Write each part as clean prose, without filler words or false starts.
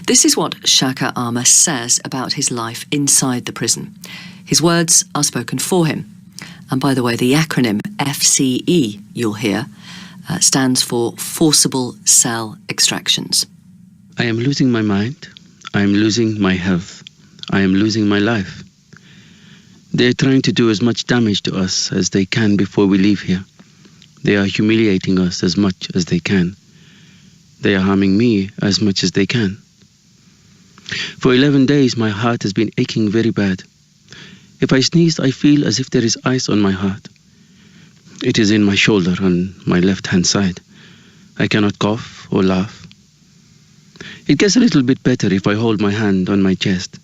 This is what Shaka Aamer says about his life inside the prison. His words are spoken for him. And by the way, the acronym FCE, you'll hear, stands for Forcible Cell Extractions. I am losing my mind. I am losing my health. I am losing my life. They are trying to do as much damage to us as they can before we leave here. They are humiliating us as much as they can. They are harming me as much as they can. For 11 days, my heart has been aching very bad. If I sneeze, I feel as if there is ice on my heart. It is in my shoulder on my left-hand side. I cannot cough or laugh. It gets a little bit better if I hold my hand on my chest.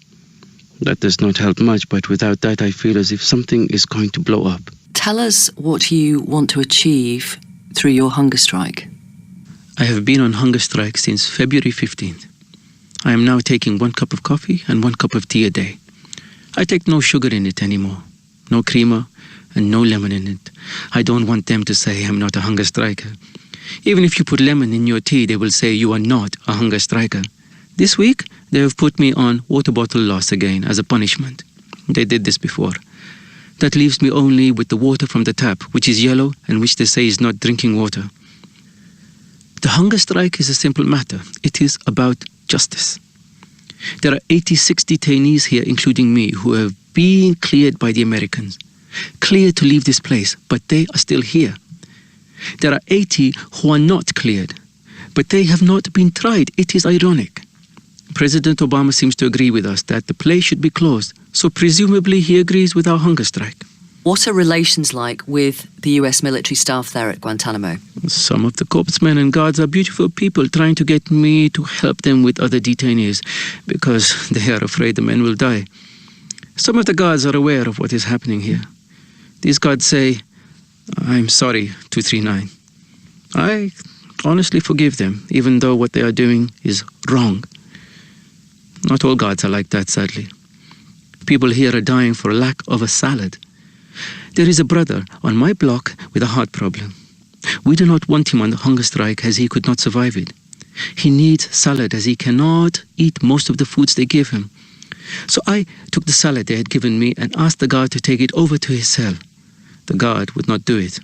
That does not help much, but without that, I feel as if something is going to blow up. Tell us what you want to achieve through your hunger strike. I have been on hunger strike since February 15th. I am now taking 1 cup of coffee and 1 cup of tea a day. I take no sugar in it anymore, no creamer and no lemon in it. I don't want them to say I'm not a hunger striker. Even if you put lemon in your tea, they will say you are not a hunger striker. This week, they have put me on water bottle loss again as a punishment. They did this before. That leaves me only with the water from the tap, which is yellow and which they say is not drinking water. The hunger strike is a simple matter. It is about justice. There are 86 detainees here, including me, who have been cleared by the Americans. Cleared to leave this place, but they are still here. There are 80 who are not cleared, but they have not been tried. It is ironic. President Obama seems to agree with us that the place should be closed, so presumably he agrees with our hunger strike. What are relations like with the US military staff there at Guantanamo? Some of the corpsmen and guards are beautiful people trying to get me to help them with other detainees because they are afraid the men will die. Some of the guards are aware of what is happening here. These guards say, "I'm sorry, 239. I honestly forgive them, even though what they are doing is wrong. Not all guards are like that, sadly. People here are dying for lack of a salad. There is a brother on my block with a heart problem. We do not want him on the hunger strike as he could not survive it. He needs salad as he cannot eat most of the foods they give him. So I took the salad they had given me and asked the guard to take it over to his cell. The guard would not do it.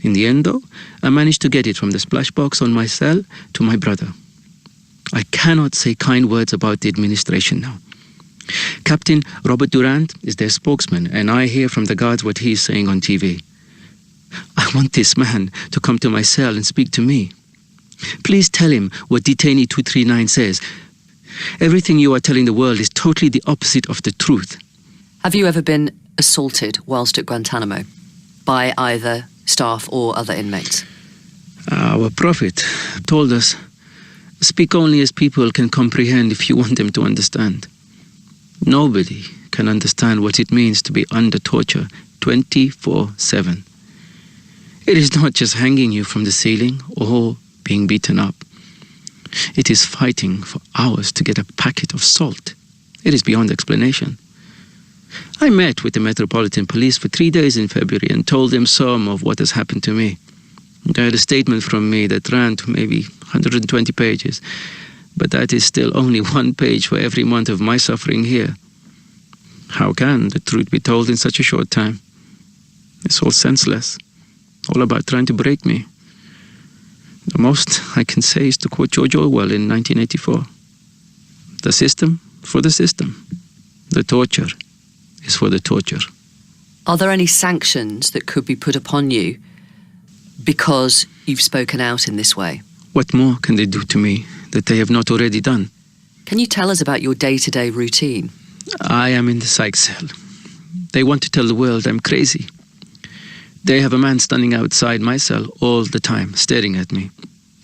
In the end, though, I managed to get it from the splash box on my cell to my brother. I cannot say kind words about the administration now. Captain Robert Durant is their spokesman, and I hear from the guards what he is saying on TV. I want this man to come to my cell and speak to me. Please tell him what detainee 239 says. Everything you are telling the world is totally the opposite of the truth." Have you ever been assaulted whilst at Guantanamo by either staff or other inmates? Our prophet told us, "Speak only as people can comprehend if you want them to understand." Nobody can understand what it means to be under torture 24/7. It is not just hanging you from the ceiling or being beaten up. It is fighting for hours to get a packet of salt. It is beyond explanation. I met with the Metropolitan Police for 3 days in February and told them some of what has happened to me. They had a statement from me that ran to maybe 120 pages, but that is still only 1 page for every month of my suffering here. How can the truth be told in such a short time? It's all senseless, all about trying to break me. The most I can say is to quote George Orwell in 1984. The system for the system. The torture is for the torture. Are there any sanctions that could be put upon you because you've spoken out in this way? What more can they do to me that they have not already done? Can you tell us about your day-to-day routine? I am in the psych cell. They want to tell the world I'm crazy. They have a man standing outside my cell all the time, staring at me.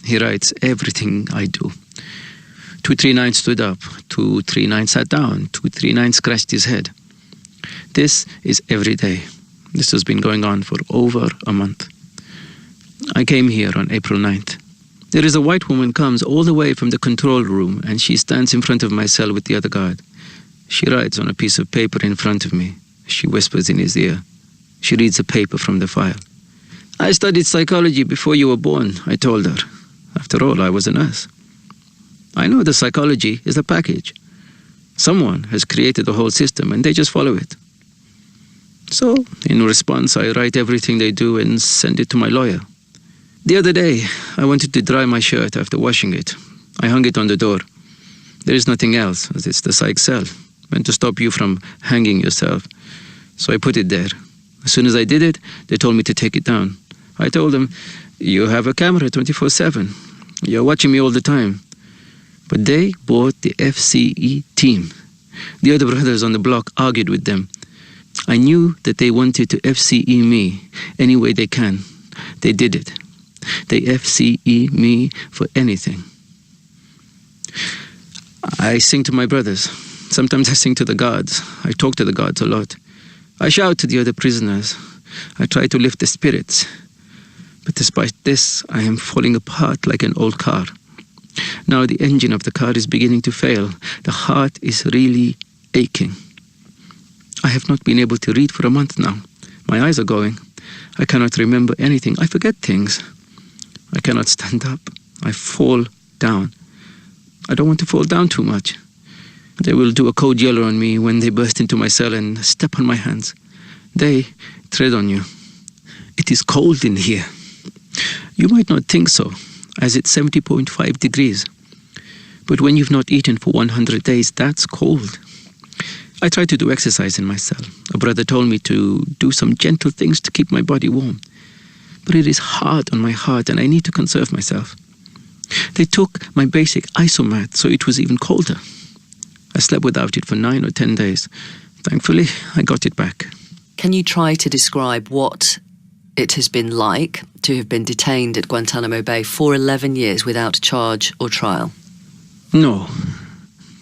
He writes everything I do. 239 stood up, 239 sat down, 239 scratched his head. This is every day. This has been going on for over a month. I came here on April 9th. There is a white woman comes all the way from the control room and she stands in front of my cell with the other guard. She writes on a piece of paper in front of me. She whispers in his ear. She reads a paper from the file. "I studied psychology before you were born," I told her. After all, I was a nurse. I know the psychology is a package. Someone has created the whole system and they just follow it. So, in response, I write everything they do and send it to my lawyer. The other day, I wanted to dry my shirt after washing it. I hung it on the door. There is nothing else, as it's the psych cell, meant to stop you from hanging yourself. So I put it there. As soon as I did it, they told me to take it down. I told them, you have a camera 24/7. You're watching me all the time. But they bought the FCE team. The other brothers on the block argued with them. I knew that they wanted to FCE me any way they can. They did it. They FCE me for anything. I sing to my brothers. Sometimes I sing to the guards. I talk to the guards a lot. I shout to the other prisoners. I try to lift their spirits. But despite this, I am falling apart like an old car. Now the engine of the car is beginning to fail. The heart is really aching. I have not been able to read for a month now. My eyes are going. I cannot remember anything. I forget things. I cannot stand up. I fall down. I don't want to fall down too much. They will do a code yellow on me when they burst into my cell and step on my hands. They tread on you. It is cold in here. You might not think so, as it's 70.5 degrees. But when you've not eaten for 100 days, that's cold. I try to do exercise in my cell. A brother told me to do some gentle things to keep my body warm. But it is hard on my heart and I need to conserve myself. They took my basic isomat, so it was even colder. I slept without it for 9 or 10 days. Thankfully, I got it back. Can you try to describe what it has been like to have been detained at Guantanamo Bay for 11 years without charge or trial? No.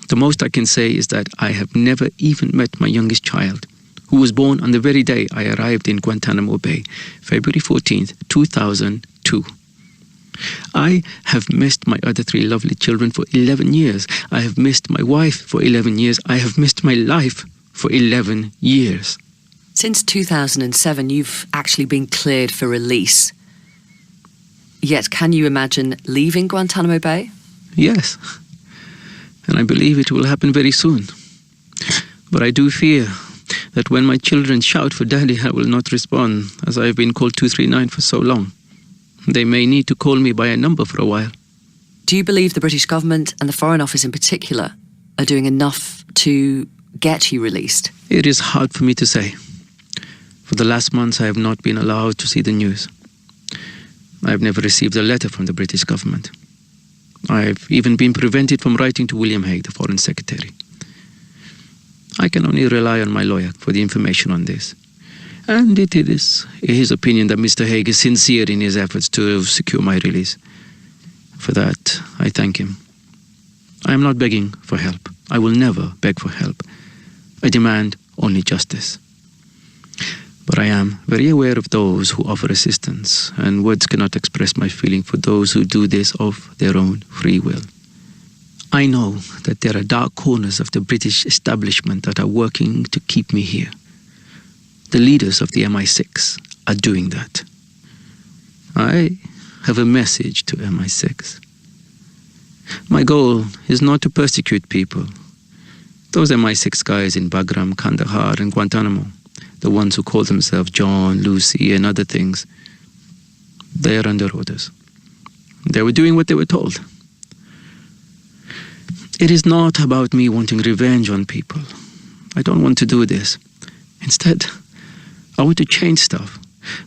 The most I can say is that I have never even met my youngest child, who was born on the very day I arrived in Guantanamo Bay, February 14th, 2002. I have missed my other 3 lovely children for 11 years. I have missed my wife for 11 years. I have missed my life for 11 years. Since 2007, you've actually been cleared for release. Yet, can you imagine leaving Guantanamo Bay? Yes, and I believe it will happen very soon. But I do fear that when my children shout for daddy, I will not respond, as I have been called 239 for so long. They may need to call me by a number for a while. Do you believe the British government and the Foreign Office in particular are doing enough to get you released? It is hard for me to say. For the last months, I have not been allowed to see the news. I have never received a letter from the British government. I have even been prevented from writing to William Hague, the Foreign Secretary. I can only rely on my lawyer for the information on this. And it is his opinion that Mr. Hague is sincere in his efforts to secure my release. For that, I thank him. I am not begging for help. I will never beg for help. I demand only justice. But I am very aware of those who offer assistance, and words cannot express my feeling for those who do this of their own free will. I know that there are dark corners of the British establishment that are working to keep me here. The leaders of the MI6 are doing that. I have a message to MI6. My goal is not to persecute people. Those MI6 guys in Bagram, Kandahar, and Guantanamo, the ones who call themselves John, Lucy, and other things, they are under orders. They were doing what they were told. It is not about me wanting revenge on people. I don't want to do this. Instead, I want to change stuff.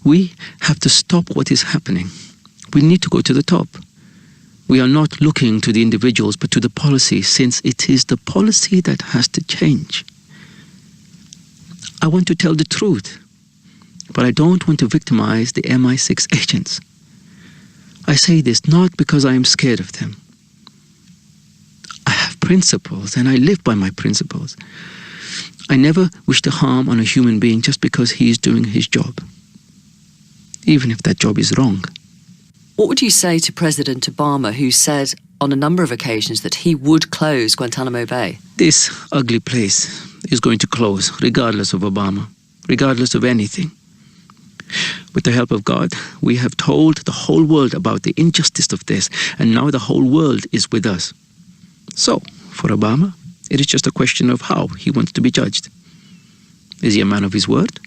We have to stop what is happening. We need to go to the top. We are not looking to the individuals, but to the policy, since it is the policy that has to change. I want to tell the truth, but I don't want to victimize the MI6 agents. I say this not because I am scared of them. I have principles, and I live by my principles. I never wish to harm on a human being just because he is doing his job, even if that job is wrong. What would you say to President Obama, who said on a number of occasions that he would close Guantanamo Bay? This ugly place is going to close, regardless of Obama, regardless of anything. With the help of God, we have told the whole world about the injustice of this, and now the whole world is with us. So, for Obama, it is just a question of how he wants to be judged. Is he a man of his word,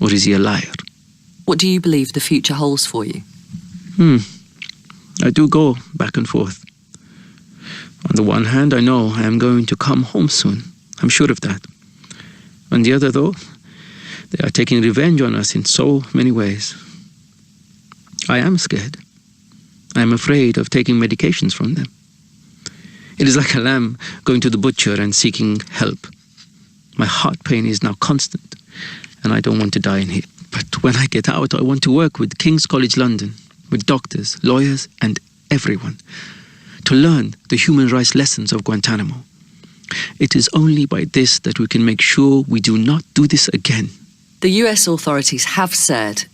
or is he a liar? What do you believe the future holds for you? I do go back and forth. On the one hand, I know I am going to come home soon. I'm sure of that. On the other, though, they are taking revenge on us in so many ways. I am scared. I am afraid of taking medications from them. It is like a lamb going to the butcher and seeking help. My heart pain is now constant, and I don't want to die in here. But when I get out, I want to work with King's College London, with doctors, lawyers, and everyone, to learn the human rights lessons of Guantanamo. It is only by this that we can make sure we do not do this again. The US authorities have said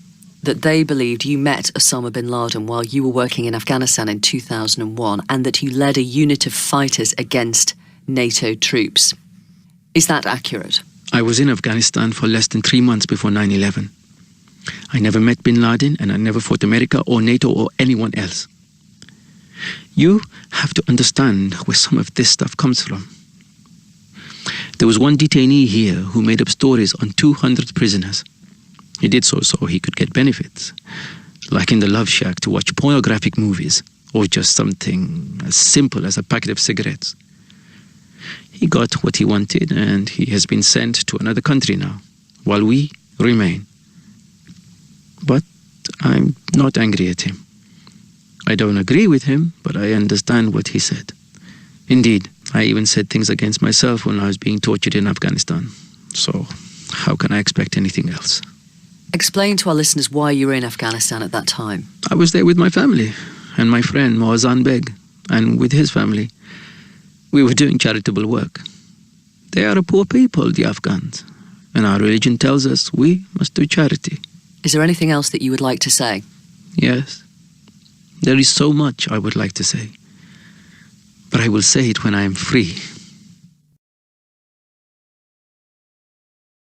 that they believed you met Osama bin Laden while you were working in Afghanistan in 2001 and that you led a unit of fighters against NATO troops. Is that accurate? I was in Afghanistan for less than 3 months before 9/11. I never met bin Laden, and I never fought America or NATO or anyone else. You have to understand where some of this stuff comes from. There was one detainee here who made up stories on 200 prisoners. He did so he could get benefits, like in the Love Shack to watch pornographic movies, or just something as simple as a packet of cigarettes. He got what he wanted, and he has been sent to another country now, while we remain. But I'm not angry at him. I don't agree with him, but I understand what he said. Indeed, I even said things against myself when I was being tortured in Afghanistan. So, how can I expect anything else? Explain to our listeners why you were in Afghanistan at that time. I was there with my family, and my friend Mohazan Beg, and with his family. We were doing charitable work. They are a poor people, the Afghans, and our religion tells us we must do charity. Is there anything else that you would like to say? Yes. There is so much I would like to say. But I will say it when I am free.